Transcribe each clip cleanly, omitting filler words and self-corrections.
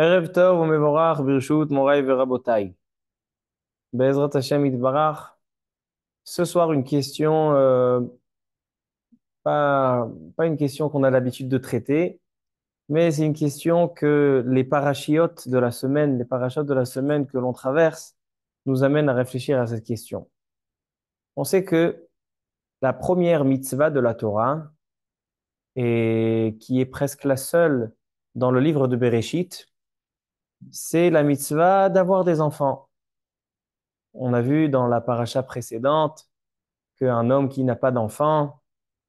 Erev Tov u'mevorach birshut morai verabotai. Be'ezrat Hashem itbarach. Ce soir, une question, pas, pas une question qu'on a l'habitude de traiter, mais c'est une question que les parachiotes de la semaine, les parachutes de la semaine que l'on traverse, nous amènent à réfléchir à cette question. On sait que la première mitzvah de la Torah, et qui est presque la seule dans le livre de Bereshit, c'est la mitzvah d'avoir des enfants. On a vu dans la paracha précédente qu'un homme qui n'a pas d'enfant,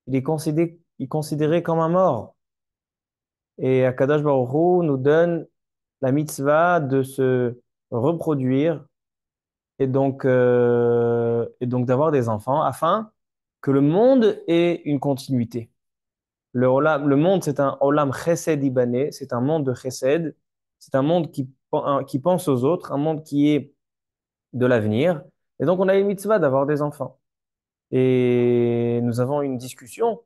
il est considéré comme un mort. Et Akadosh Baruch Hu nous donne la mitzvah de se reproduire et donc d'avoir des enfants afin que le monde ait une continuité. Le monde, c'est un olam chesed ibané, c'est un monde de chesed, c'est un monde qui pense aux autres, un monde qui est de l'avenir. Et donc, on a une mitzvah d'avoir des enfants. Et nous avons une discussion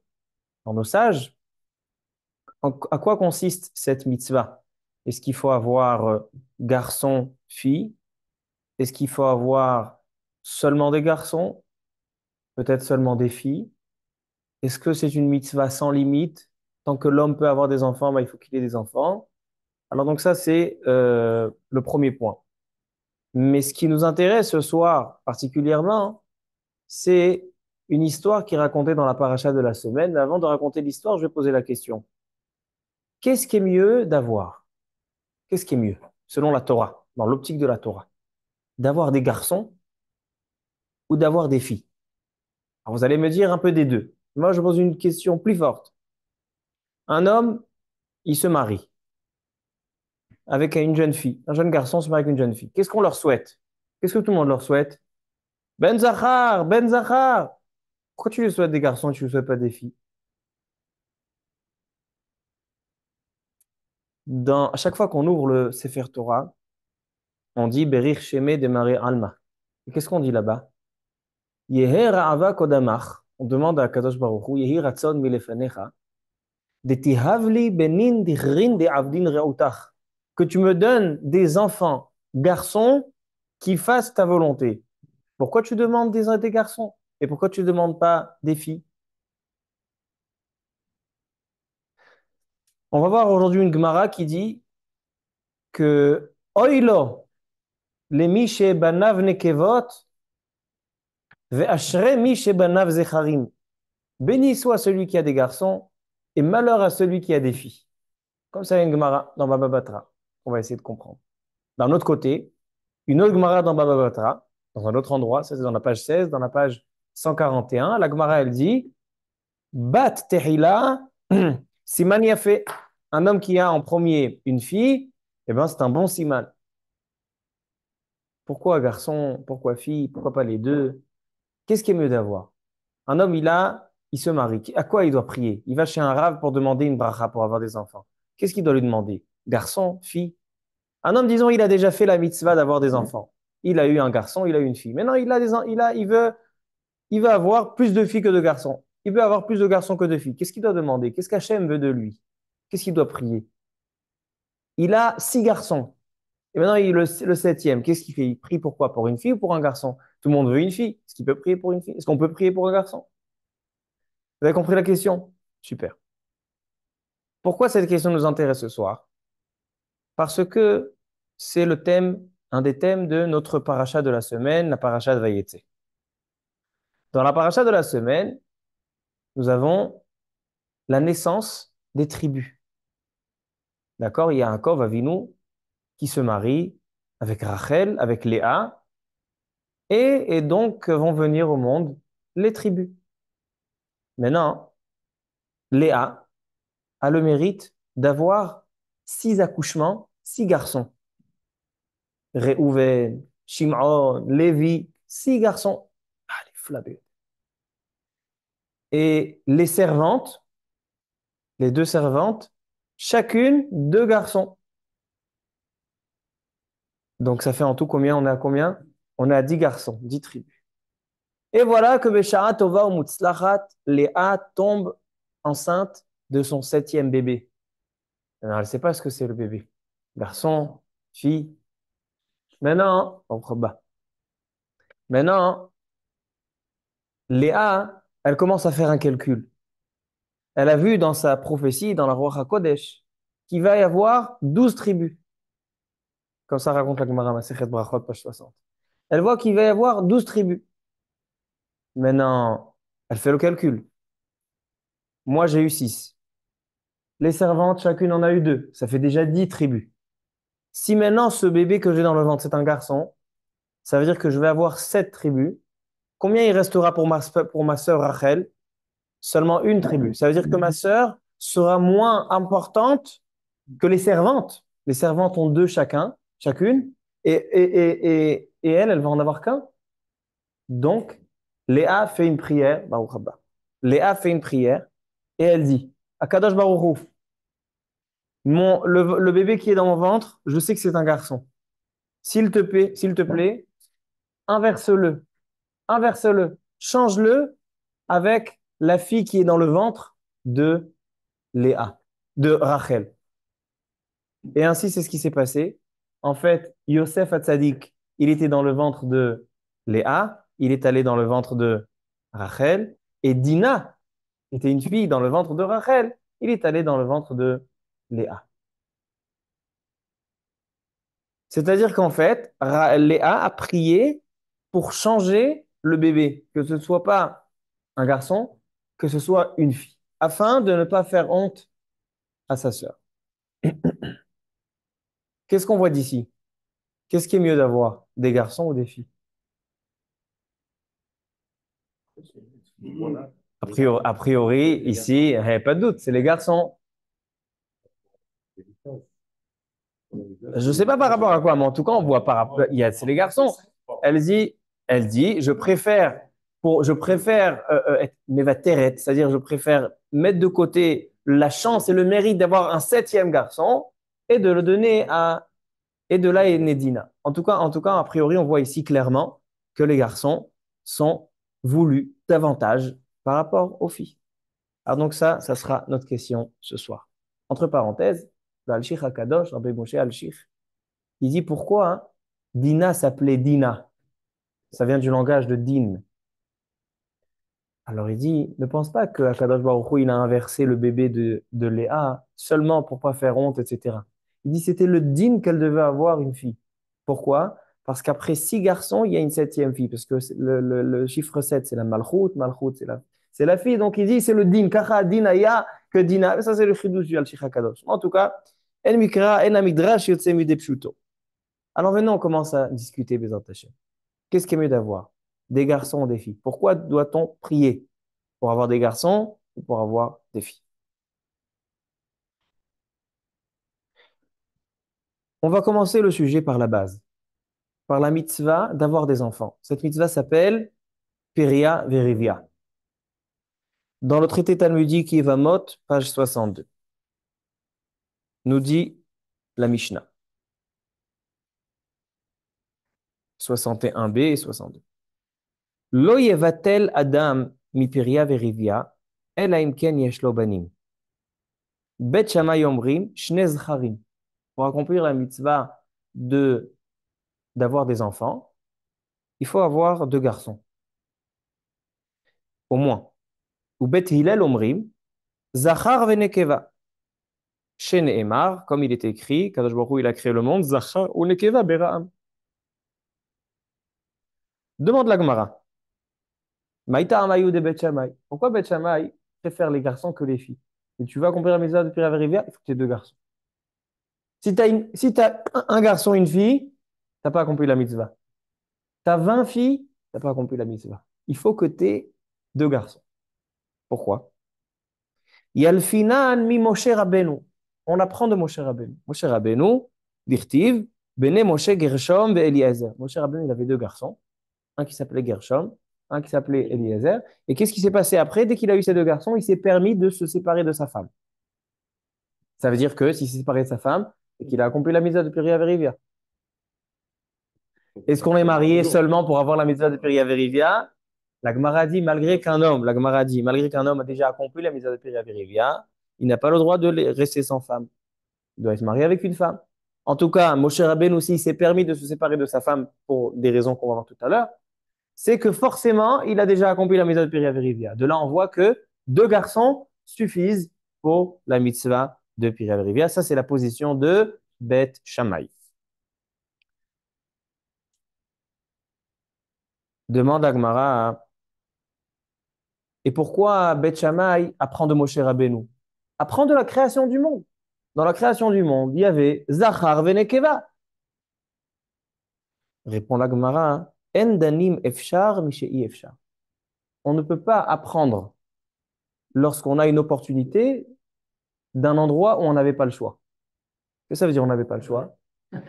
dans nos sages. À quoi consiste cette mitzvah? Est-ce qu'il faut avoir garçon, fille? Est-ce qu'il faut avoir seulement des garçons? Peut-être seulement des filles? Est-ce que c'est une mitzvah sans limite? Tant que l'homme peut avoir des enfants, bah, il faut qu'il ait des enfants. Alors donc ça, c'est le premier point. Mais ce qui nous intéresse ce soir particulièrement, c'est une histoire qui est racontée dans la paracha de la semaine. Mais avant de raconter l'histoire, je vais poser la question. Qu'est-ce qui est mieux d'avoir? Qu'est-ce qui est mieux, selon la Torah, dans l'optique de la Torah? D'avoir des garçons ou d'avoir des filles? Alors vous allez me dire un peu des deux. Moi, je pose une question plus forte. Un homme, il se marie avec une jeune fille. Un jeune garçon se marie avec une jeune fille. Qu'est-ce qu'on leur souhaite? Qu'est-ce que tout le monde leur souhaite? Ben Zachar, Ben Zachar. Pourquoi tu lui souhaites des garçons et tu ne lui souhaites pas des filles? À chaque fois qu'on ouvre le Sefer Torah, on dit Berir Sheme de Marie Alma. Et qu'est-ce qu'on dit là-bas? Yeher Ra'ava Kodamach. On demande à Kadosh Baruch Hu, Yehi Ratzon Milefanecha. Detihavli benin dichrin de avdin reutach. Que tu me donnes des enfants, garçons, qui fassent ta volonté. Pourquoi tu demandes des garçons? Et pourquoi tu ne demandes pas des filles? On va voir aujourd'hui une Gemara qui dit que Oilo, les mishe banav nekevot, ve'ashre mishe banav zecharim. Béni soit celui qui a des garçons et malheur à celui qui a des filles. Comme ça, il y a une Gemara dans Baba Batra. On va essayer de comprendre. D'un autre côté, une autre Gemara dans Baba Batra, dans un autre endroit, ça c'est dans la page 16, dans la page 141, la Gemara elle dit Bat Tehila, Siman Yafé. Un homme qui a en premier une fille, eh ben, c'est un bon siman. Pourquoi garçon? Pourquoi fille? Pourquoi pas les deux? Qu'est-ce qui est mieux d'avoir? Un homme, il se marie. À quoi il doit prier? Il va chez un rave pour demander une bracha pour avoir des enfants. Qu'est-ce qu'il doit lui demander? Garçon, fille? Un homme, disons, il a déjà fait la mitzvah d'avoir des enfants. Il a eu un garçon, il a eu une fille. Maintenant, il veut avoir plus de filles que de garçons. Il veut avoir plus de garçons que de filles. Qu'est-ce qu'il doit demander? Qu'est-ce qu'Hachem veut de lui? Qu'est-ce qu'il doit prier? Il a 6 garçons. Et maintenant, le septième, qu'est-ce qu'il fait? Il prie pour quoi? Pour une fille ou pour un garçon? Tout le monde veut une fille. Est-ce qu'il peut prier pour une fille? Est-ce qu'on peut prier pour un garçon? Vous avez compris la question? Super. Pourquoi cette question nous intéresse ce soir? Parce que c'est le thème, un des thèmes de notre paracha de la semaine, la paracha de Vayetse. Dans la paracha de la semaine, nous avons la naissance des tribus. D'accord? Il y a un Yaakov Avinu qui se marie avec Rachel, avec Léa, et donc vont venir au monde les tribus. Maintenant, Léa a le mérite d'avoir 6 accouchements, 6 garçons. Réhouven, Shimon, Lévi, 6 garçons. Ah, les flabeux. Et les servantes, les 2 servantes, chacune 2 garçons. Donc ça fait en tout combien? On est à combien? On est à 10 garçons, 10 tribus. Et voilà que Besha'a Tova ou Mutzlachat, Léa tombe enceinte de son 7e bébé. Alors, elle ne sait pas ce que c'est le bébé. garçon, fille. Maintenant, maintenant, Léa, elle commence à faire un calcul. Elle a vu dans sa prophétie, dans la Roi HaKodesh, qu'il va y avoir 12 tribus. Comme ça raconte la Gemara Masechet Brachot, page 60. Elle voit qu'il va y avoir 12 tribus. Maintenant, elle fait le calcul. Moi, j'ai eu 6. Les servantes, chacune en a eu 2. Ça fait déjà 10 tribus. Si maintenant, ce bébé que j'ai dans le ventre, c'est un garçon, ça veut dire que je vais avoir 7 tribus. Combien il restera pour ma sœur Rachel? Seulement une tribu. Ça veut dire que ma sœur sera moins importante que les servantes. Les servantes ont 2 chacune, et elle va en avoir qu'un. Donc, Léa fait une prière, Baruch Haba. Léa fait une prière, et elle dit, Akadosh Baruch Hu, le bébé qui est dans mon ventre, je sais que c'est un garçon. S'il te plaît, inverse-le, inverse-le, change-le avec la fille qui est dans le ventre de Léa, de Rachel. Et ainsi, c'est ce qui s'est passé. En fait, Yosef Hatzadik, il était dans le ventre de Léa, il est allé dans le ventre de Rachel, et Dina était une fille dans le ventre de Rachel, il est allé dans le ventre de Léa. C'est-à-dire qu'en fait, Léa a prié pour changer le bébé, que ce ne soit pas un garçon, que ce soit une fille, afin de ne pas faire honte à sa sœur. Qu'est-ce qu'on voit d'ici? Qu'est-ce qui est mieux d'avoir, des garçons ou des filles? A priori, ici, il n'y a pas de doute, c'est les garçons. Je ne sais pas par rapport à quoi, mais en tout cas, on voit par rapport, c'est les garçons. Elle dit, elle dit, je préfère être mévateret, c'est-à-dire je préfère mettre de côté la chance et le mérite d'avoir un 7e garçon et de le donner et de là est née Dina. En tout cas, a priori, on voit ici clairement que les garçons sont voulus davantage par rapport aux filles. Alors donc ça sera notre question ce soir. Entre parenthèses, le Al-Shikh HaKadosh, Rabbi Moshe Al-Shikh, il dit pourquoi Dina s'appelait Dina. Ça vient du langage de Din. Alors il dit, ne pense pas que Akadosh Baruch Hu, il a inversé le bébé de Léa seulement pour pas faire honte, etc. Il dit c'était le Din qu'elle devait avoir une fille. Pourquoi? Parce qu'après 6 garçons, il y a une 7e fille. Parce que le chiffre 7, c'est la Malchut. Malchut, c'est la fille. Donc il dit c'est le Din. Kacha Din Aya que Dina. Ça, c'est le chidouche du Al-Shikh HaKadosh. En tout cas, En Mikra, En Amidrash, Yotze Midei Pshuto. Alors maintenant, on commence à discuter, Bezat Hashem. Qu'est-ce qui est mieux d'avoir? Des garçons ou des filles? Pourquoi doit-on prier? Pour avoir des garçons ou pour avoir des filles? On va commencer le sujet par la base, par la mitzvah d'avoir des enfants. Cette mitzvah s'appelle Peria Verivia. Dans le traité talmudique Yevamot, page 62, nous dit la Mishnah, 61b et 62. Lo yevatel Adam mi Peria Verivia, ela im ken yesh lo banim. Bet Shammai omrim, shnei zcharim. Pour accomplir la mitzvah d'avoir des enfants, il faut avoir 2 garçons, au moins. Ou Bet Hillel omrim, Zachar venekeva. Chez Nehemar, comme il est écrit, Kadosh Baruch Hu, il a créé le monde, Zachar ou Nekeva Bera'am. Demande la Gemara. Maïta Amayou de Bet Shammai. Pourquoi Bet Shammai préfère les garçons que les filles? Et tu vas accomplir la mitzvah de Pira Verivia, il faut que tu aies 2 garçons. Si t'as un garçon et une fille, t'as pas accompli la mitzvah. T'as 20 filles, t'as pas accompli la mitzvah. Il faut que tu aies 2 garçons. Pourquoi? Yalfinan mi Moshe Rabbeinu. On apprend de Moshe Rabbeinu. Moshe Rabbeinu, dirtiv, Bene Moshe Gershom et Eliezer. Moshe Rabbeinu, il avait 2 garçons. Un qui s'appelait Gershom, un qui s'appelait Eliezer. Et qu'est-ce qui s'est passé après? Dès qu'il a eu ces 2 garçons, il s'est permis de se séparer de sa femme. Ça veut dire que s'il s'est séparé de sa femme, et qu'il a accompli la mitzvah de Peria Verivia. Est-ce qu'on est marié seulement pour avoir la mitzvah de Peria Verivia? La Gemara dit, malgré qu'un homme a déjà accompli la mitzvah de Peria Verivia, il n'a pas le droit de rester sans femme. Il doit être marié avec une femme. En tout cas, Moshe Rabbeinu aussi, il s'est permis de se séparer de sa femme pour des raisons qu'on va voir tout à l'heure, c'est que forcément, il a déjà accompli la mitzvah de Piriav De là, on voit que deux garçons suffisent pour la mitzvah de Piriav. Ça, c'est la position de Beth Shammai. Demande à Gemara, et pourquoi Beth Shammai apprend de Moshe Rabbeinu? Apprend de la création du monde. Dans la création du monde, il y avait Zachar Venekeva. Répond la Gemara, En danim efshar mishei efshar. On ne peut pas apprendre lorsqu'on a une opportunité d'un endroit où on n'avait pas le choix. Qu'est-ce que ça veut dire on n'avait pas le choix?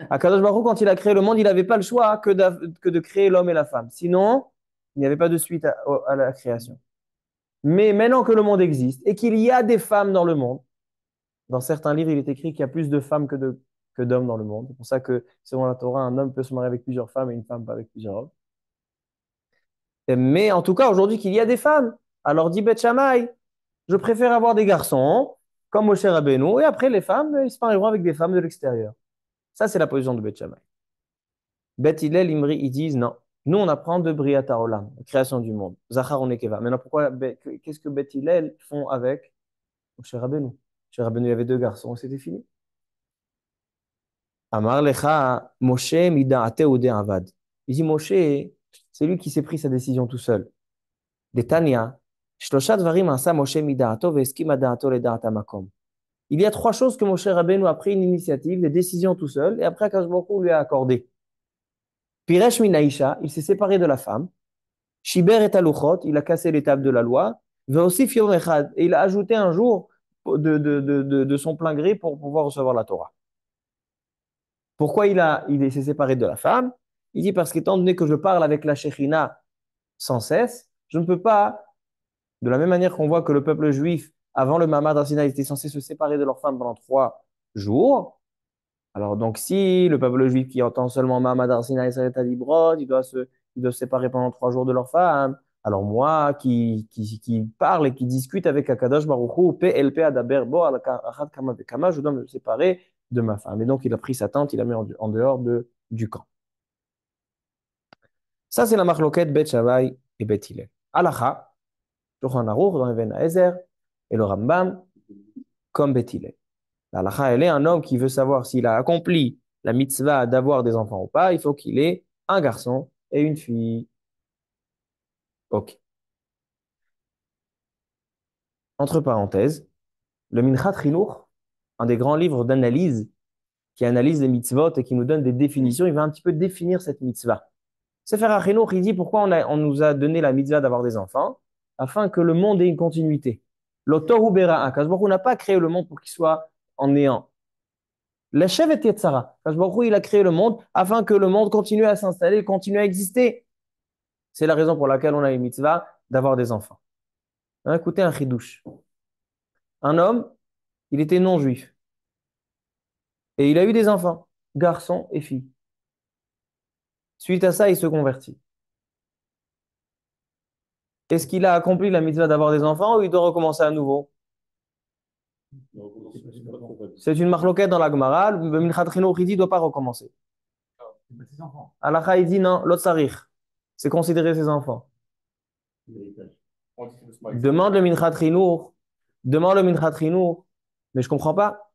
Akadosh Baruch Hu, quand il a créé le monde, il n'avait pas le choix que de créer l'homme et la femme. Sinon, il n'y avait pas de suite à la création. Mais maintenant que le monde existe et qu'il y a des femmes dans le monde, dans certains livres, il est écrit qu'il y a plus de femmes que d'hommes dans le monde. C'est pour ça que, selon la Torah, un homme peut se marier avec plusieurs femmes et une femme pas avec plusieurs hommes. Mais en tout cas, aujourd'hui, qu'il y a des femmes. Alors dit Beth Shammai, je préfère avoir des garçons, comme Moshe Rabbeinu, et après, les femmes, ils se marieront avec des femmes de l'extérieur. Ça, c'est la position de Beth Shammai. Beth Hillel, Imri, ils disent non. Nous, on apprend de Briat Haolam, la création du monde. Zachar Onekeva. Maintenant, qu'est-ce que Beth Hillel font avec Moshe Rabbeinu? Moshe Rabbeinu, il avait deux garçons, c'était fini. Amar lecha Moshe mida'ate ou avad. Il dit Moshe, c'est lui qui s'est pris sa décision tout seul. Detania, shlosha dvarim asa Moshe mida'ato ve'eskim da'ato leda'at hamakom. Il y a trois choses que Moshe Rabbeinu a pris une initiative, des décisions tout seul, et après Akadosh Baruch Hu lui a accordé. Piresh minaïcha, il s'est séparé de la femme. Shiber et aluchot, il a cassé les tables de la loi. Ve'osif yom echad, et il a ajouté un jour de son plein gré pour pouvoir recevoir la Torah. Pourquoi il s'est séparé de la femme? Il dit parce qu'étant donné que je parle avec la Shekhinah sans cesse, je ne peux pas, de la même manière qu'on voit que le peuple juif, avant le Mahamad Arsina, était censé se séparer de leur femme pendant 3 jours. Alors donc si le peuple juif qui entend seulement Mahamad Arsina et Saret Adibrod, il doit se séparer pendant 3 jours de leur femme. Alors moi qui parle et qui discute avec Akadosh Baruch Hu, PLP Adaber Bo Alakachat Kama Vekama, je dois me séparer de ma femme. Et donc il a pris sa tente, il l'a mis en dehors du camp. Ça c'est la marloquette Bet Shammai et Bet Hillel. Halacha, Shulchan Aruch dans Even Haezer et le Rambam comme Bet Hillel. La halakha, elle est un homme qui veut savoir s'il a accompli la mitzvah d'avoir des enfants ou pas, il faut qu'il ait un garçon et une fille. Ok. Entre parenthèses, le Minchat Chinuch, un des grands livres d'analyse qui analyse les mitzvot et qui nous donne des définitions, il va un petit peu définir cette mitzvah. Sefer HaChinuch, il dit pourquoi on nous a donné la mitzvah d'avoir des enfants, afin que le monde ait une continuité. L'Otohu Bera'a, Kazbaruch n'a pas créé le monde pour qu'il soit en néant. L'Eshev et Yetzara, Kazbaruch il a créé le monde afin que le monde continue à s'installer, continue à exister. C'est la raison pour laquelle on a une mitzvah d'avoir des enfants. Écoutez un chidouche. Un homme, il était non-juif. Et il a eu des enfants, garçons et filles. Suite à ça, il se convertit. Est-ce qu'il a accompli la mitzvah d'avoir des enfants ou il doit recommencer à nouveau? C'est une marloquette dans la Gemara. Le Minchat Chinuch, il dit, ne doit pas recommencer. Halakha, il dit non, l'autre sarich. C'est considérer ses enfants. Demande le Minchat Chinuch. Demande le Minchat Chinuch. Mais je ne comprends pas.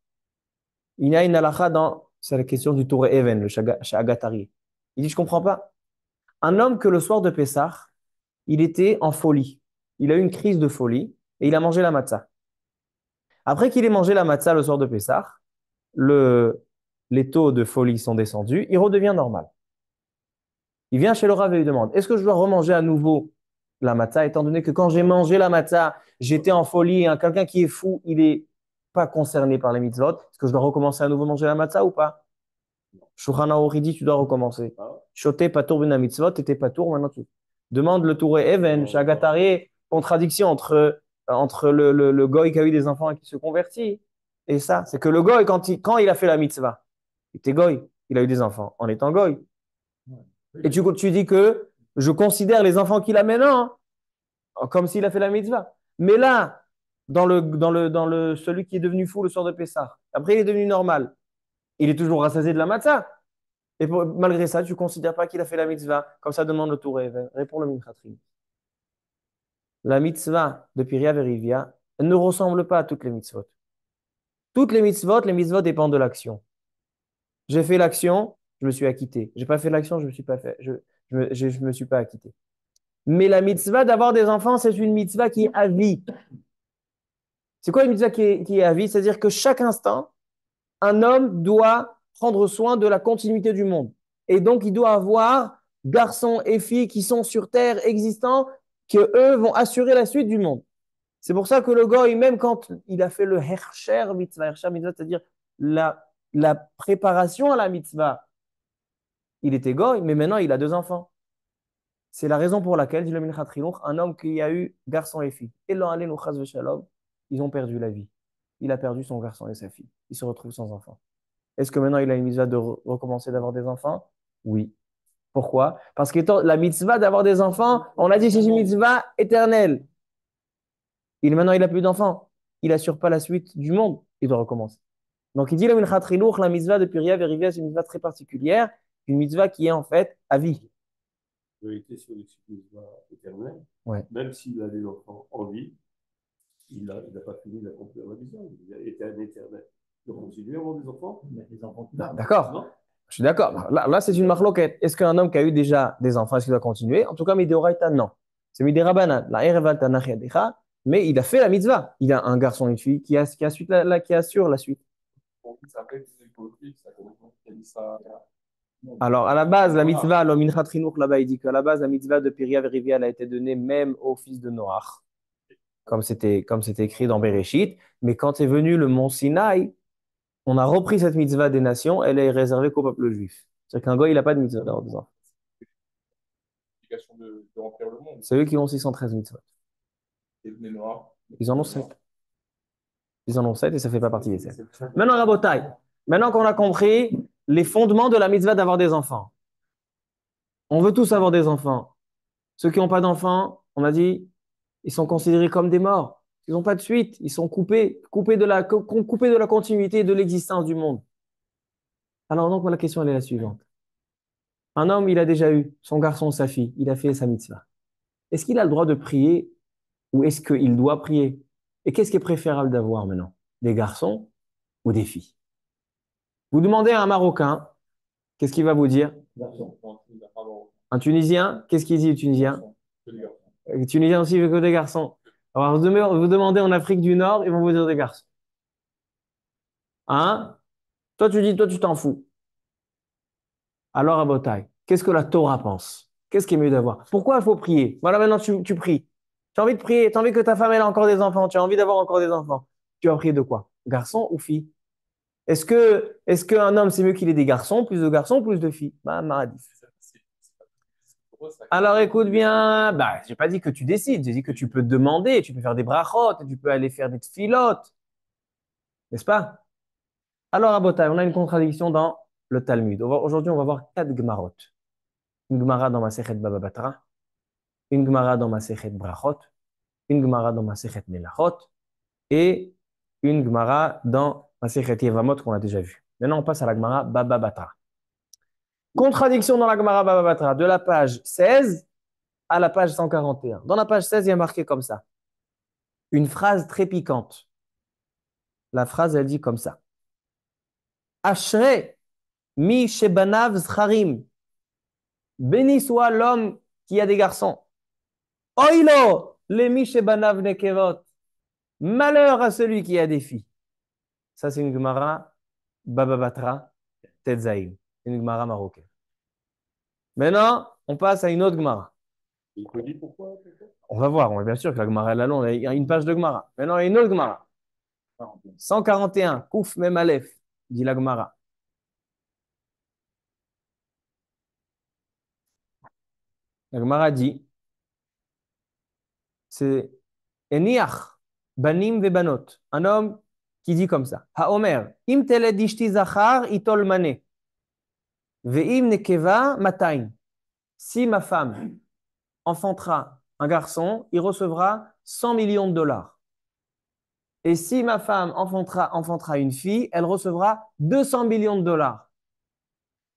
Il y a une halakha dans. C'est la question du Tour Even, le Shagatari. Il dit, je ne comprends pas. Un homme que le soir de Pessah, il était en folie. Il a eu une crise de folie et il a mangé la matzah. Après qu'il ait mangé la matzah le soir de Pessah, les taux de folie sont descendus, il redevient normal. Il vient chez le Rav et lui demande, est-ce que je dois remanger à nouveau la matzah, étant donné que quand j'ai mangé la matzah, j'étais en folie, hein, quelqu'un qui est fou, il n'est pas concerné par les mitzvot, est-ce que je dois recommencer à nouveau manger la matzah ou pas? Shulchan Aruch dit, tu dois recommencer. Shoté patour b'na mitzvot, t'étais patour, maintenant tu demande le Touré Even, Shagatari, contradiction entre le goy qui a eu des enfants et qui se convertit. Et ça, c'est que le goy, quand il a fait la mitzvah, il était goy, il a eu des enfants en étant goy. Et tu dis que je considère les enfants qu'il a maintenant comme s'il a fait la mitzvah. Mais là, celui qui est devenu fou le soir de Pessah, après il est devenu normal. Il est toujours rassasié de la matzah. Et malgré ça, tu ne considères pas qu'il a fait la mitzvah. Comme ça, demande le Touré. Réponds le Minchatrim. La mitzvah de Piria Verivia ne ressemble pas à toutes les mitzvot. Toutes les mitzvot dépendent de l'action. J'ai fait l'action, je me suis acquitté. J'ai pas fait l'action, je me suis pas fait, je me suis pas acquitté. Mais la mitzvah d'avoir des enfants, c'est une mitzvah qui est à vie. C'est quoi une mitzvah qui est à vie? C'est-à-dire que chaque instant, un homme doit prendre soin de la continuité du monde. Et donc, il doit avoir garçons et filles qui sont sur terre existants, que eux vont assurer la suite du monde. C'est pour ça que le goy, même quand il a fait le Hersher mitzvah, c'est-à-dire la préparation à la mitzvah, il était goy, mais maintenant il a deux enfants. C'est la raison pour laquelle, dit le Minchat Chinuch, un homme qui a eu garçon et fille, et ils ont perdu la vie. Il a perdu son garçon et sa fille. Il se retrouve sans enfant. Est-ce que maintenant il a une mitzvah de recommencer d'avoir des enfants? Oui. Pourquoi? Parce que la mitzvah d'avoir des enfants, on a dit c'est une mitzvah éternelle. Maintenant, il n'a plus d'enfants. Il n'assure pas la suite du monde. Il doit recommencer. Donc, il dit le Minchat Chinuch, la mitzvah de Piria Verivia, c'est une mitzvah très particulière, une mitzvah qui est en fait à vie. Vérité sur les mitzvah éternelle, Ouais. même s'il a des enfants en vie, il n'a pas fini d'accomplir la vision. Il a été un éternel. Il continue à avoir des enfants. Il a des enfants. D'accord. Je suis d'accord. Là c'est une marloquette. Est-ce qu'un homme qui a eu déjà des enfants, est-ce qu'il doit continuer? En tout cas, Mideoraita, non. C'est Miderabanan. La Erevalta Nachiadecha, mais il a fait la mitzvah. Il a un garçon et une fille qui assure la suite. Alors, à la base, la mitzvah, le Minchat Chinuch, là-bas, il dit qu'à la base, la mitzvah de Piria Verivia, elle a été donnée même au fils de Noach, comme c'était écrit dans Bereshit. Mais quand est venu le mont Sinaï, on a repris cette mitzvah des nations, elle est réservée qu'au peuple juif. C'est-à-dire qu'un goy, il n'a pas de mitzvah d'avoir des enfants. C'est eux qui ont 613 mitzvot. Ils en ont 7. Ils en ont 7 et ça ne fait pas partie des 7. Maintenant, Rabotai, maintenant qu'on a compris les fondements de la mitzvah d'avoir des enfants, on veut tous avoir des enfants. Ceux qui n'ont pas d'enfants, on a dit, ils sont considérés comme des morts. Ils n'ont pas de suite. Ils sont coupés de la continuité et de l'existence du monde. Alors donc, la question elle est la suivante. Un homme, il a déjà eu son garçon, sa fille, il a fait sa mitzvah. Est-ce qu'il a le droit de prier ou est-ce qu'il doit prier? Et qu'est-ce qui est préférable d'avoir maintenant? Des garçons ou des filles? Vous demandez à un Marocain, qu'est-ce qu'il va vous dire? Un Tunisien, qu'est-ce qu'il dit, le Tunisien? Les Tunisiens aussi veulent que des garçons. Alors, vous demandez en Afrique du Nord, ils vont vous dire des garçons. Hein? Toi, tu dis, toi, tu t'en fous. Alors, à Botaï, qu'est-ce que la Torah pense? Qu'est-ce qui est mieux d'avoir? Pourquoi il faut prier? Voilà, maintenant, tu pries. Tu as envie de prier, tu as envie que ta femme ait encore des enfants, tu as envie d'avoir encore des enfants. Tu vas prier de quoi? Garçon ou fille? Est-ce qu'un homme, c'est mieux qu'il ait des garçons, plus de garçons, plus de filles? Bah, Maradi. Alors écoute bien, bah, j'ai pas dit que tu décides, j'ai dit que tu peux demander, tu peux faire des brachot, tu peux aller faire des tfilotes, n'est-ce pas? Alors à Botaï, on a une contradiction dans le Talmud. Aujourd'hui, on va voir quatre Gemarot. Une Gemara dans Masechet Baba Batra, une Gemara dans Masechet Brachot, une Gemara dans Masechet Melachot et une Gemara dans Masechet Yevamot qu'on a déjà vu. Maintenant, on passe à la Gemara Baba Batra. Contradiction dans la Gemara Baba Batra, de la page 16 à la page 141. Dans la page 16, il y a marqué comme ça. Une phrase très piquante. La phrase, elle dit comme ça. Ashrei mi shebanav zcharim. Béni soit l'homme qui a des garçons. Oilo le mi shebanav nekevot. Malheur à celui qui a des filles. Ça, c'est une Gemara Baba Batra Tetzaïm. Une Gemara marocaine. Maintenant, on passe à une autre Gemara. Il te dit pourquoi? On va voir, bien sûr que la Gemara est là longue, il y a une page de Gemara. Maintenant, il y a une autre Gemara. 141, Kouf Mem Aleph, dit la Gemara. La Gemara dit, c'est Eniach, Banim Vebanot, un homme qui dit comme ça. Haomer, Im teled ishti zachar itol mane, ve'im nekeva matain. Si ma femme enfantera un garçon, il recevra 100 millions de dollars. Et si ma femme enfantera une fille, elle recevra 200 millions de dollars.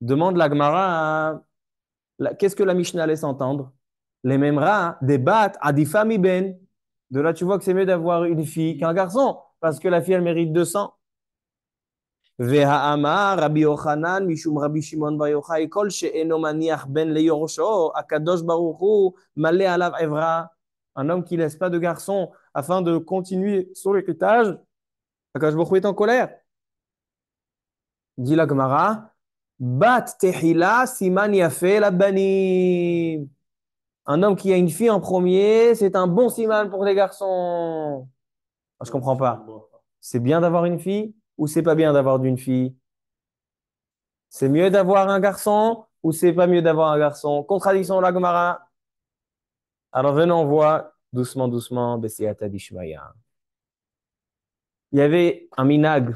Demande la Gemara, qu'est-ce que la Mishnah laisse entendre? Les mêmes rats débattent à des familles ben. De là, tu vois que c'est mieux d'avoir une fille qu'un garçon, parce que la fille, elle mérite 200. והאמר רבי יוחנן משום רבי שמעון בר יוחאי כל שאינו מניח בן ליורשו הקדוש ברוך הוא מלא עליו עברה. Un homme qui laisse pas de garçon afin de continuer sur l'héritage, Akadosh Baruch Hu est en colère. Dit la Gemara, bat tehila siman yafe la banim. Un homme qui a une fille en premier, c'est un bon siman pour les garçons. Ah, je comprends pas. C'est bien d'avoir une fille ou c'est pas bien d'avoir d'une fille? C'est mieux d'avoir un garçon ou c'est pas mieux d'avoir un garçon? Contradiction de la Gemara. Alors venons, on voit doucement, doucement, Bessiata d'Ishmaïa. Il y avait un minag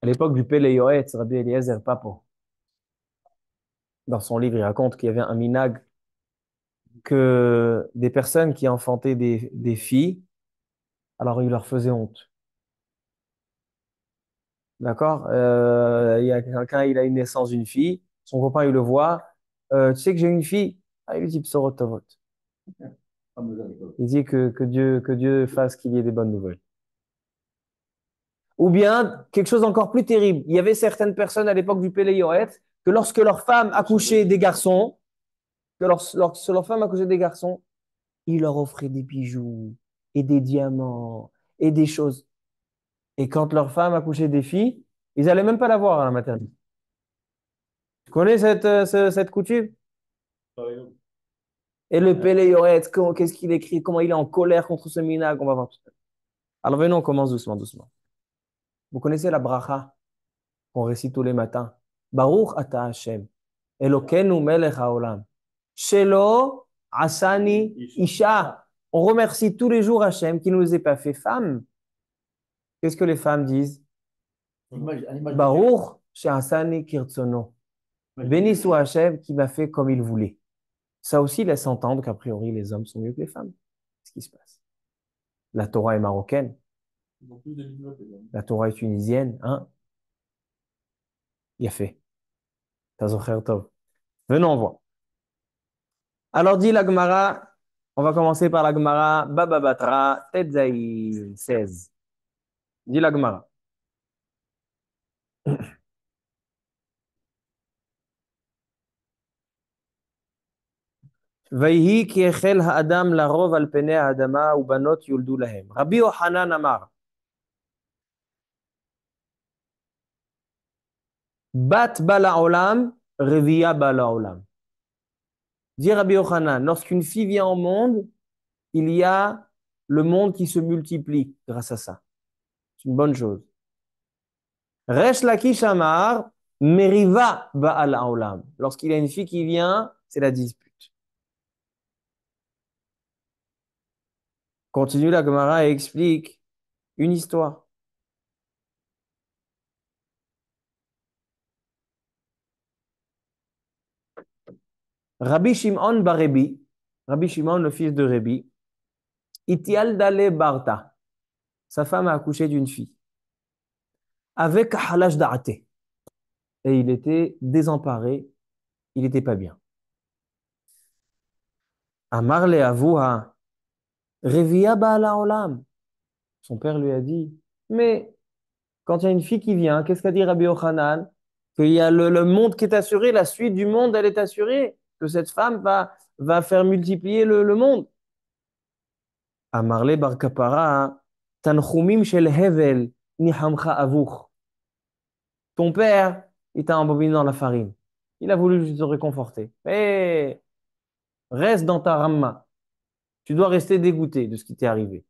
à l'époque du Pele Yoetz, Rabbi Eliezer Papo. Dans son livre, il raconte qu'il y avait un minag que des personnes qui enfantaient des filles, alors il leur faisait honte. D'accord? Il y a quelqu'un, il a une naissance d'une fille, son copain, il le voit. Tu sais que j'ai une fille? Ah, il lui dit Psorot Tovot. Il dit que Dieu fasse qu'il y ait des bonnes nouvelles. Ou bien, quelque chose d'encore plus terrible. Il y avait certaines personnes à l'époque du Pélé Yoëtz que lorsque leur femme accouchait des garçons, lorsque leur femme accouchait des garçons, ils leur offraient des bijoux et des diamants et des choses. Et quand leur femme accouchait des filles, ils n'allaient même pas la voir à la maternité. Tu connais cette coutume? Et le Pélé Yoëtz, qu'est-ce qu'il écrit? Comment il est en colère contre ce minag? On va voir tout à l'heure. Alors venons, on commence doucement, doucement. Vous connaissez la bracha qu'on récite tous les matins. Baruch ata Hashem, Elokeinu melech haolam. Shelo asani isha. On remercie tous les jours Hashem qui ne nous ait pas fait femme. Qu'est-ce que les femmes disent? Baruch she'asani kirtsono. Béni soit Hashem qui m'a fait comme il voulait. Ça aussi laisse entendre qu'a priori les hommes sont mieux que les femmes. Qu'est-ce qui se passe? La Torah est marocaine. La Torah est tunisienne. Hein? Il a fait. Tazocher tov. Venons, on voit. Alors dit la Gemara, on va commencer par la Gemara, Baba Batra, Tetzaï 16. Dit la Gemara. ויהי כי החל האדם לרוב על פני האדמה ובנות יולדו להם. רבי יוחנן אמר, בת bas לעולם, רבייה bas לעולם. Dit Rabbi Yochanan, lorsqu'une fille vient au monde, il y a le monde qui se multiplie grâce à ça. C'est une bonne chose. Resh Lakish Amar, Meriva Ba'al Haolam. Lorsqu'il y a une fille qui vient, c'est la dispute. Continue la Gemara et explique une histoire. Rabbi Shimon Barebi, Rabbi Shimon, le fils de Rebi, Itial Dale Barta, sa femme a accouché d'une fille, avec Halash Da'ate. Et il était désemparé, il n'était pas bien. Amar le Avuha, Revia Ba'ala Olam. Son père lui a dit, mais quand il y a une fille qui vient, qu'est-ce qu'a dit Rabbi Yochanan? Qu'il y a le monde qui est assuré, la suite du monde, elle est assurée, que cette femme va faire multiplier le monde. Amarle bar kapara, tanchumim shel hevel, nihamcha avuch. Ton père, il t'a embobiné dans la farine. Il a voulu juste te réconforter. Mais reste dans ta ramma. Tu dois rester dégoûté de ce qui t'est arrivé.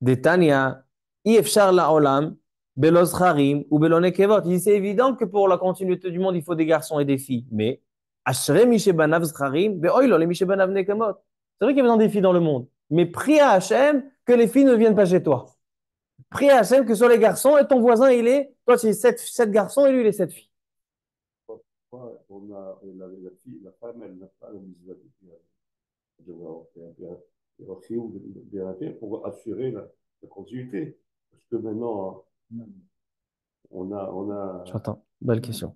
Detania, ifshar la olam, belos harim ou belone kevot. Il dit, c'est évident que pour la continuité du monde, il faut des garçons et des filles. Mais, ashre mishebanav zcharim, beoilo le mishebanav nekemot. C'est vrai qu'il y a besoin des filles dans le monde. Mais prie à Hachem que les filles ne viennent pas chez toi. Prie à Hachem que sur les garçons et ton voisin, toi, tu es sept garçons et lui, il est 7 filles. Pourquoi on a la fille, la femme, elle n'a pas la mitzvah de devoir faire et aussi de bien faire pour assurer la continuité. Parce que maintenant, on a J'entends. Belle question.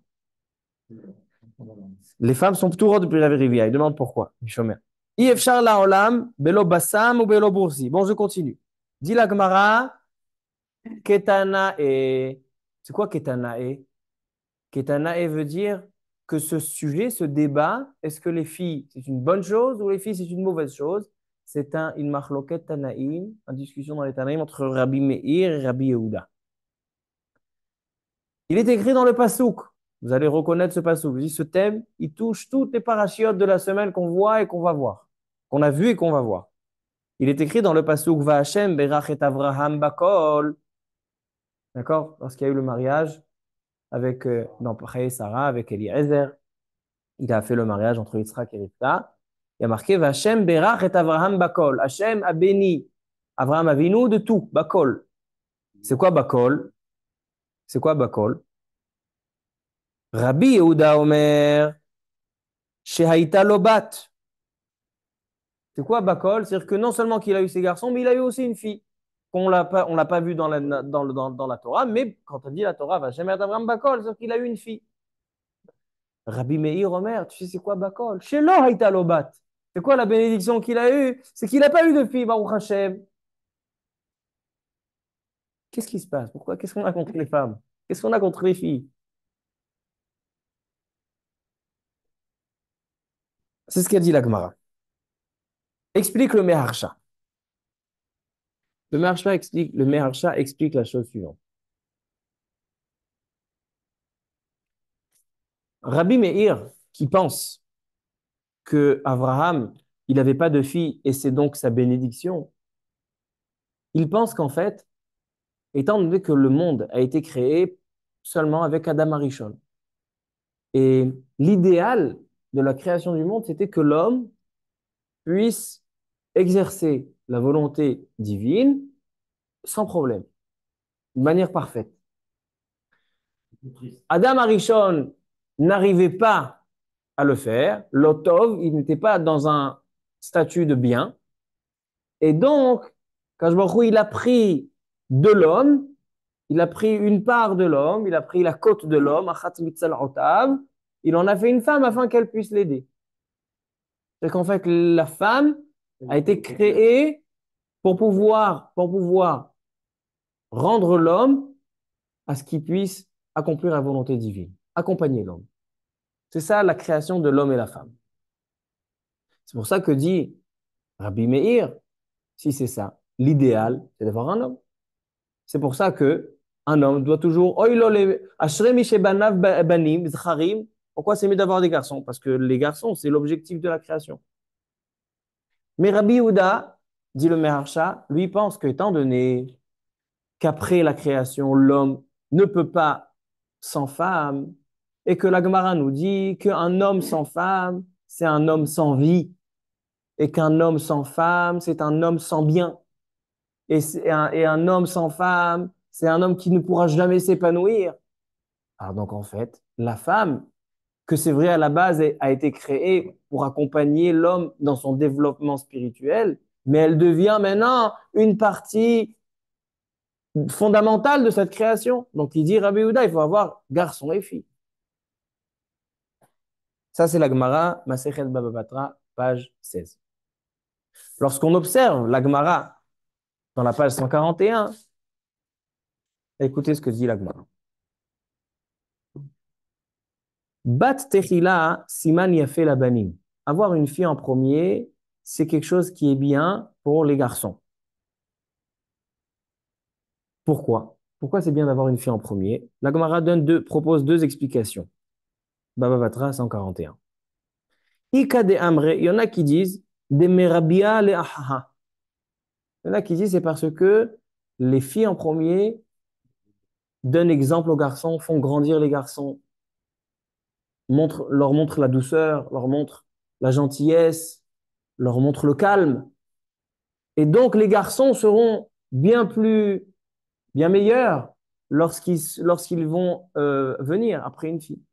Les femmes sont tout depuis la rivière. Ils demandent pourquoi. Shomer. Ifshar la olam, belo bassam ou belo boursi. Bon, je continue. Dit la Gemara, ketana e. C'est quoi ketana e? Ketana e veut dire que ce sujet, ce débat, est-ce que les filles, c'est une bonne chose ou les filles, c'est une mauvaise chose? C'est une machloket tanaïm, une discussion dans les tanaïm entre Rabbi Meir et Rabbi Yehuda. Il est écrit dans le Passouk. Vous allez reconnaître ce Passouk. Il dit, ce thème, il touche toutes les parachiotes de la semaine qu'on voit et qu'on va voir. Qu'on a vu et qu'on va voir. Il est écrit dans le Passouk, Va Hashem berach et Avraham bakol. D'accord? Lorsqu'il y a eu le mariage avec, non, et Sarah, avec Eliezer. Il a fait le mariage entre Yitzhak et Rivka. Il y a marqué, Va Hashem berach et Avraham bakol. Hashem a béni Avraham Avinu de tout. Bakol. C'est quoi bakol? C'est quoi bakol? Rabbi Yehuda Omer, Shehaïta Lobat. C'est quoi Bakol? C'est-à-dire que non seulement qu'il a eu ses garçons, mais il a eu aussi une fille. On l'a pas vu dans la Torah, mais quand on dit la Torah, va jamais Abraham Bakol, c'est-à-dire qu'il a eu une fille. Rabbi Meir Omer, tu sais c'est quoi Bakol? Shelo Haïta Lobat. C'est quoi la bénédiction qu'il a eue? C'est qu'il n'a pas eu de fille, Baruch Hashem. Qu'est-ce qui se passe? Pourquoi? Qu'est-ce qu'on a contre les femmes? Qu'est-ce qu'on a contre les filles? C'est ce qu'a dit la Gemara. Explique le Meharsha. Le Meharsha explique la chose suivante. Rabbi Meir, qui pense que Abraham, il n'avait pas de fille et c'est donc sa bénédiction, il pense qu'en fait, étant donné que le monde a été créé seulement avec Adam Arishon, et l'idéal de la création du monde, c'était que l'homme puisse exercer la volonté divine sans problème, de manière parfaite. Adam Arishon n'arrivait pas à le faire, Lotov, il n'était pas dans un statut de bien, et donc, Kadosh Baruch Hu, il a pris de l'homme, il a pris une part de l'homme, il a pris la côte de l'homme, achat mitzal otav, il en a fait une femme afin qu'elle puisse l'aider. C'est qu'en fait, la femme a été créée pour pouvoir rendre l'homme à ce qu'il puisse accomplir la volonté divine, accompagner l'homme. C'est ça la création de l'homme et la femme. C'est pour ça que dit Rabbi Meir, si c'est ça, l'idéal, c'est d'avoir un homme. C'est pour ça que un homme doit toujours. Pourquoi c'est mieux d'avoir des garçons? Parce que les garçons, c'est l'objectif de la création. Mais Rabbi Yehuda, dit le Meharsha, lui pense qu'étant donné qu'après la création, l'homme ne peut pas sans femme, et que la Gemara nous dit qu'un homme sans femme, c'est un homme sans vie, et qu'un homme sans femme, c'est un homme sans bien. Et un homme sans femme, c'est un homme qui ne pourra jamais s'épanouir. Alors donc en fait, la femme, que c'est vrai à la base, a été créée pour accompagner l'homme dans son développement spirituel, mais elle devient maintenant une partie fondamentale de cette création. Donc il dit, Rabbi Yehuda, il faut avoir garçon et fille. Ça c'est la Gemara, Masechet Baba Batra, page 16. Lorsqu'on observe la Gemara dans la page 141, écoutez ce que dit la Gemara. Bat techila siman yafé la banim. Avoir une fille en premier, c'est quelque chose qui est bien pour les garçons. Pourquoi? Pourquoi c'est bien d'avoir une fille en premier? La Gemara propose deux explications. Baba Batra 141. Ika de Amre, il y en a qui disent de merabia le ahaha. Il y en a qui disent c'est parce que les filles en premier donnent exemple aux garçons, font grandir les garçons, leur montrent la douceur, leur montrent la gentillesse, leur montrent le calme. Et donc les garçons seront bien meilleurs lorsqu'ils vont venir après une fille.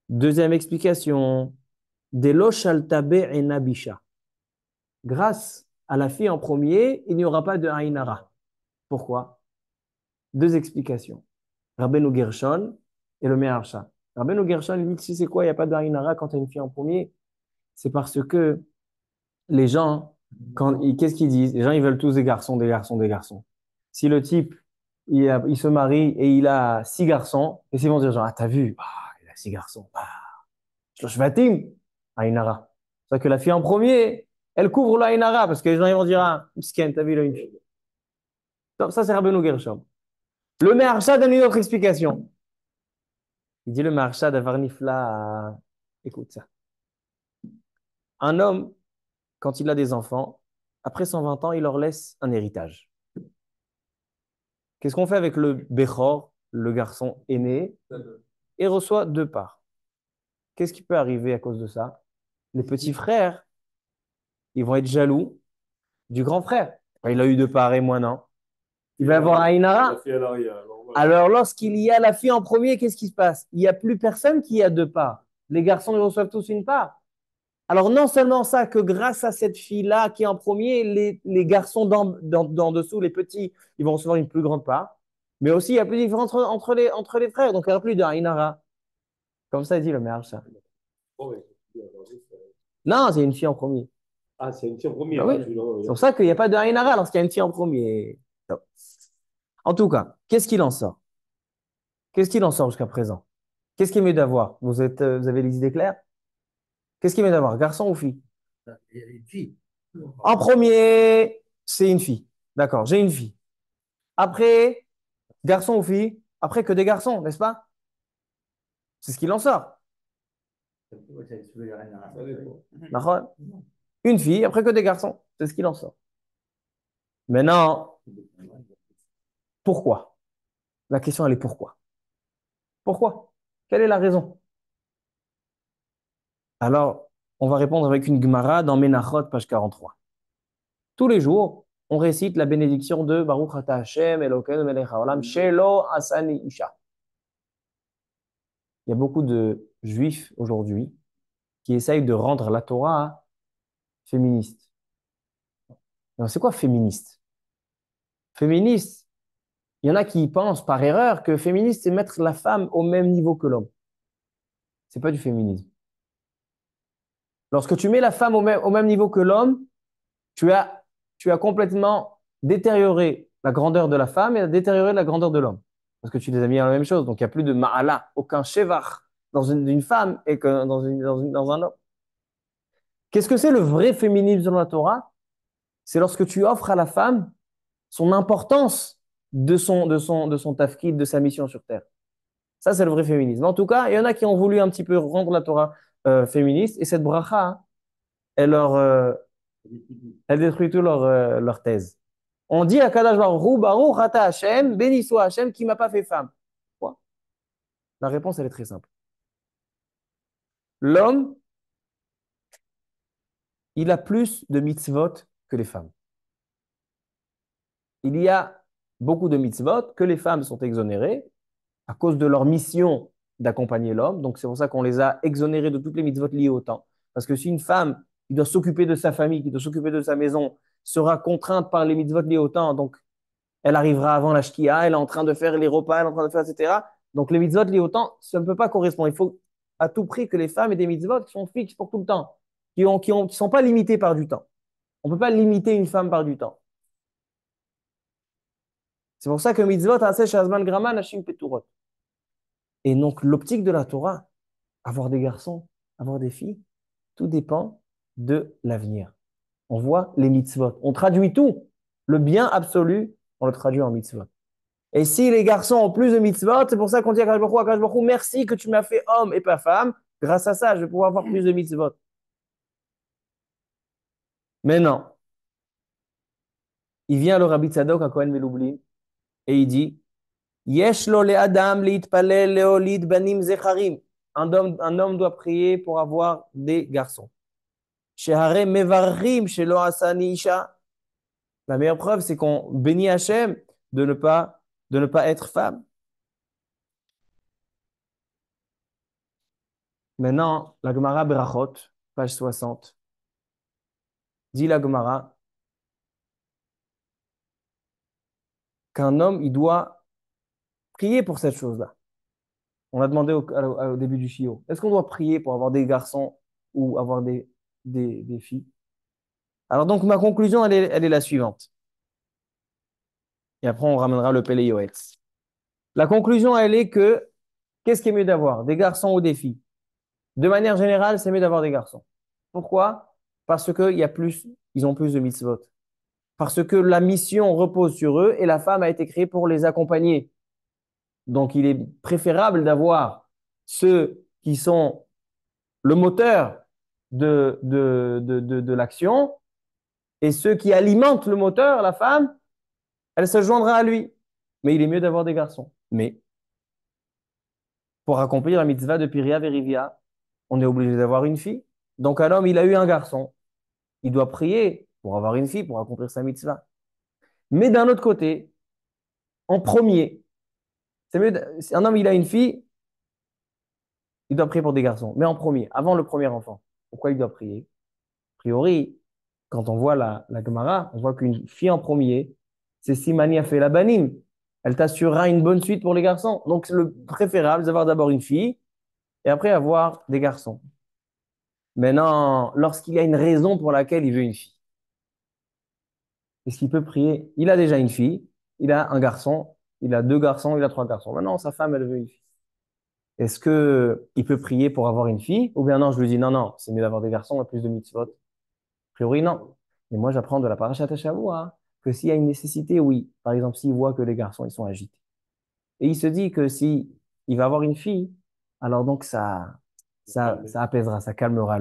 Deuxième explication, Delo shaltabe et nabisha. grâce à la fille en premier, il n'y aura pas de Aïnara. Pourquoi? Deux explications. Rabbeinu Gershon et le Meharsha. Rabbeinu Gershon, il dit, tu sais quoi, il n'y a pas de Aïnara quand tu as une fille en premier. C'est parce que les gens, qu'est-ce qu'ils disent? Les gens, ils veulent tous des garçons, des garçons, des garçons. Si le type, il se marie et il a 6 garçons, et ils vont dire genre, ah, t'as vu? Ah, il a 6 garçons. Ah, Shloshvatim, Aïnara. C'est que la fille en premier, elle couvre l'Aïnara, parce que les gens, ils vont dire, ah, Misken, t'as vu, il a une fille. Donc, ça, c'est Rabbeinu Gershom. Le Meharsha donne une autre explication. Il dit le Maharsha d'Avarnifla, écoute ça. Un homme, quand il a des enfants, après 120 ans, il leur laisse un héritage. Qu'est-ce qu'on fait avec le Bechor, le garçon aîné? Il reçoit 2 parts. Qu'est-ce qui peut arriver à cause de ça? Les petits frères, ils vont être jaloux du grand frère. Il a eu 2 parts et moi non. Il va y avoir un Inara. Alors, lorsqu'il y a la fille en premier, qu'est-ce qui se passe? Il n'y a plus personne qui a 2 parts. Les garçons, ils reçoivent tous une part. Alors, non seulement ça, que grâce à cette fille-là qui est en premier, les garçons d'en dessous, les petits, ils vont recevoir une plus grande part. Mais aussi, il y a plus de différence entre les frères. Donc, il n'y a plus de Inara. Comme ça, dit le Meharsha. Non, c'est une fille en premier. Ah, c'est une fille en premier. Ah oui. C'est pour ça qu'il n'y a pas de Inara lorsqu'il y a une fille en premier. Non. En tout cas, qu'est-ce qu'il en sort? Qu'est-ce qu'il en sort jusqu'à présent? Qu'est-ce qui est mieux d'avoir? Vous avez les idées claires? Qu'est-ce qui est mieux d'avoir, garçon ou fille? Une fille. En premier, c'est une fille. D'accord, j'ai une fille. Après, garçon ou fille? Après, que des garçons, n'est-ce pas? C'est ce qu'il en sort. D'accord. Une fille, après que des garçons. C'est ce qu'il en sort. Maintenant, pourquoi? La question, elle est pourquoi? Pourquoi? Quelle est la raison? Alors, on va répondre avec une Gemara dans Menachot, page 43. Tous les jours, on récite la bénédiction de Baruch Ata Hashem Elokeinu melech haolam shelo asani isha. Il y a beaucoup de juifs aujourd'hui qui essayent de rendre la Torah féministe. Alors, c'est quoi féministe? Féministe, il y en a qui pensent par erreur que féministe, c'est mettre la femme au même niveau que l'homme. C'est pas du féminisme. Lorsque tu mets la femme au même niveau que l'homme, tu as, tu as complètement détérioré la grandeur de la femme et détérioré la grandeur de l'homme. Parce que tu les as mis à la même chose. Donc, il n'y a plus de ma'ala, aucun shevach dans une femme et que dans un homme. Qu'est-ce que c'est le vrai féminisme dans la Torah? C'est lorsque tu offres à la femme son importance de son tafkid, de sa mission sur Terre. Ça, c'est le vrai féminisme. En tout cas, il y en a qui ont voulu un petit peu rendre la Torah féministe et cette bracha, hein, elle, elle détruit tout leur thèse. On dit à Kadash Baruch Baruch Ata Hashem, béni soit Hashem qui m'a pas fait femme. Quoi? La réponse, elle est très simple. L'homme, il a plus de mitzvot que les femmes. Il y a beaucoup de mitzvot que les femmes sont exonérées à cause de leur mission d'accompagner l'homme. Donc, c'est pour ça qu'on les a exonérées de toutes les mitzvot liées au temps. Parce que si une femme qui doit s'occuper de sa famille, qui doit s'occuper de sa maison, sera contrainte par les mitzvot liées au temps, donc elle arrivera avant la shkia, elle est en train de faire les repas, elle est en train de faire, etc. Donc, les mitzvot liées au temps, ça ne peut pas correspondre. Il faut à tout prix que les femmes aient des mitzvot qui sont fixes pour tout le temps, qui sont pas limitées par du temps. On ne peut pas limiter une femme par du temps. C'est pour ça que mitzvot, aseh shazman grama, nashim peturot. Et donc, l'optique de la Torah, avoir des garçons, avoir des filles, tout dépend de l'avenir. On voit les mitzvot. On traduit tout. Le bien absolu, on le traduit en mitzvot. Et si les garçons ont plus de mitzvot, c'est pour ça qu'on dit à Akash Baruch Hu, merci que tu m'as fait homme et pas femme. Grâce à ça, je vais pouvoir avoir plus de mitzvot. Maintenant, il vient le Rabbi Tzadok à Kohen Melublin et il dit, Yesh lo le Adam leitpalel leolid banim zecharim. Un homme doit prier pour avoir des garçons. Shehare mevarim shelo asani isha. La meilleure preuve, c'est qu'on bénit Hachem de ne pas être femme. Maintenant, la Gemara Berachot, page 60. dit la Gemara, qu'un homme, il doit prier pour cette chose-là. On a demandé au début du chiot, est-ce qu'on doit prier pour avoir des garçons ou avoir des filles? Alors donc, ma conclusion, elle est la suivante. Et après, on ramènera le Pélé Yoetz. La conclusion, elle est que, qu'est-ce qui est mieux d'avoir, des garçons ou des filles? De manière générale, c'est mieux d'avoir des garçons. Pourquoi? Parce ils ont plus de mitzvot. Parce que la mission repose sur eux et la femme a été créée pour les accompagner. Donc, il est préférable d'avoir ceux qui sont le moteur de l'action et ceux qui alimentent le moteur, la femme, elle se joindra à lui. Mais il est mieux d'avoir des garçons. Mais pour accomplir la mitzvah de Piria Verivia, on est obligé d'avoir une fille. Donc, un homme, il a eu un garçon. Il doit prier pour avoir une fille, pour accomplir sa mitzvah. Mais d'un autre côté, en premier, si un homme, il a une fille, il doit prier pour des garçons. Mais en premier, avant le premier enfant. Pourquoi il doit prier? A priori, quand on voit la Gemara, on voit qu'une fille en premier, c'est Simani a fait la banim. Elle t'assurera une bonne suite pour les garçons. Donc, le préférable, c'est d'avoir d'abord une fille et après avoir des garçons. Maintenant, lorsqu'il y a une raison pour laquelle il veut une fille, est-ce qu'il peut prier? Il a déjà une fille, il a un garçon, il a deux garçons, il a trois garçons. Maintenant, sa femme, elle veut une fille. Est-ce que il peut prier pour avoir une fille? Ou bien non, je lui dis non, non, c'est mieux d'avoir des garçons, et plus de mitzvot. A priori, non. Et moi, j'apprends de la parashat Shavua que s'il y a une nécessité, oui. Par exemple, s'il voit que les garçons, ils sont agités. Et il se dit que si il va avoir une fille, alors donc ça apaisera, ça calmera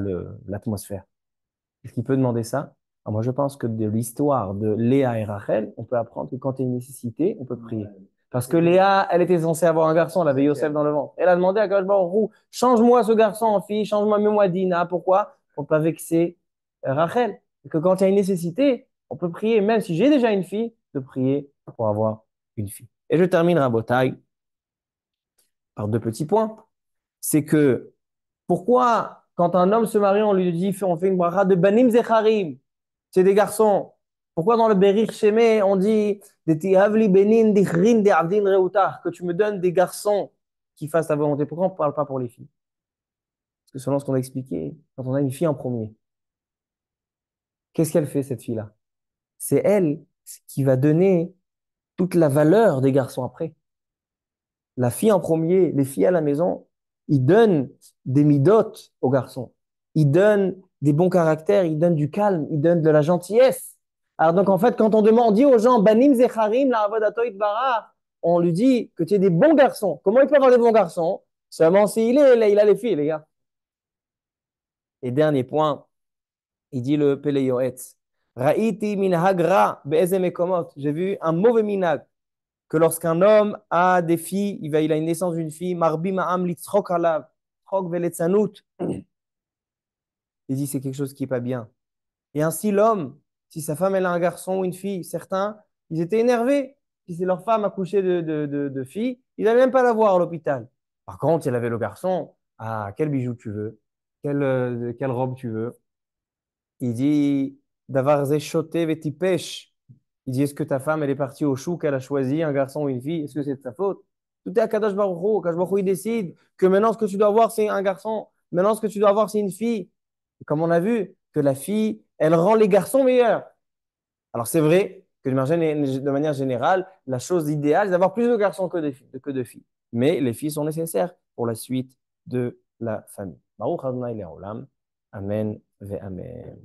l'atmosphère. Est-ce qu'il peut demander ça? Alors moi, je pense que de l'histoire de Léa et Rachel, on peut apprendre que quand il y a une nécessité, on peut prier. Parce que Léa, elle était censée avoir un garçon, elle avait Yosef dans le ventre. Elle a demandé à Kadosh Baruch Hu, change-moi ce garçon en fille, change-moi, mets-moi Dina. Pourquoi? Pour ne pas vexer Rachel. Et que quand il y a une nécessité, on peut prier, même si j'ai déjà une fille, de prier pour avoir une fille. Et je termine, Rabotai, par deux petits points. C'est que pourquoi, quand un homme se marie, on lui dit, on fait une bracha de banim zecharim, c'est des garçons. Pourquoi dans le Berir Shemé, on dit benin dichrin de avdin reutar, que tu me donnes des garçons qui fassent ta volonté? Pourquoi on ne parle pas pour les filles? Parce que selon ce qu'on a expliqué, quand on a une fille en premier, qu'est-ce qu'elle fait, cette fille-là? C'est elle qui va donner toute la valeur des garçons après. La fille en premier, les filles à la maison, ils donnent des midotes aux garçons. Ils donnent des bons caractères, ils donnent du calme, ils donnent de la gentillesse. Alors donc en fait, quand on demande, on dit aux gens, Banim Zecharim, la avodato itbara, on lui dit que tu es des bons garçons. Comment il peut avoir des bons garçons? Seulement s'il il a les filles, les gars. Et dernier point, il dit le Pele Yoetz. Ra'iti min hagra be'eze mekomot. J'ai vu un mauvais minag que lorsqu'un homme a des filles, il a une naissance d'une fille, marbi ma'am litzchok alav, chok veletzanout. Il dit c'est quelque chose qui n'est pas bien. Et ainsi l'homme, si sa femme elle a un garçon ou une fille, certains, ils étaient énervés. Si c'est leur femme accouchée de filles, ils n'allaient même pas la voir à l'hôpital. Par contre, si elle avait le garçon, ah, quel bijou tu veux, quelle robe tu veux. Il dit, Davar zeshote vetipesh. Il dit, est-ce que ta femme, elle est partie au chou, qu'elle a choisi un garçon ou une fille? Est-ce que c'est de sa faute? Tout est à Kadosh Baruch Hu. Kadosh Baruch Hu, il décide que maintenant, ce que tu dois avoir, c'est un garçon. Maintenant, ce que tu dois avoir, c'est une fille. Et comme on a vu, que la fille, elle rend les garçons meilleurs. Alors, c'est vrai que de manière générale, la chose idéale, c'est d'avoir plus de garçons que de filles. Mais les filles sont nécessaires pour la suite de la famille. Baruch Adonai Le'olam. Amen ve Amen.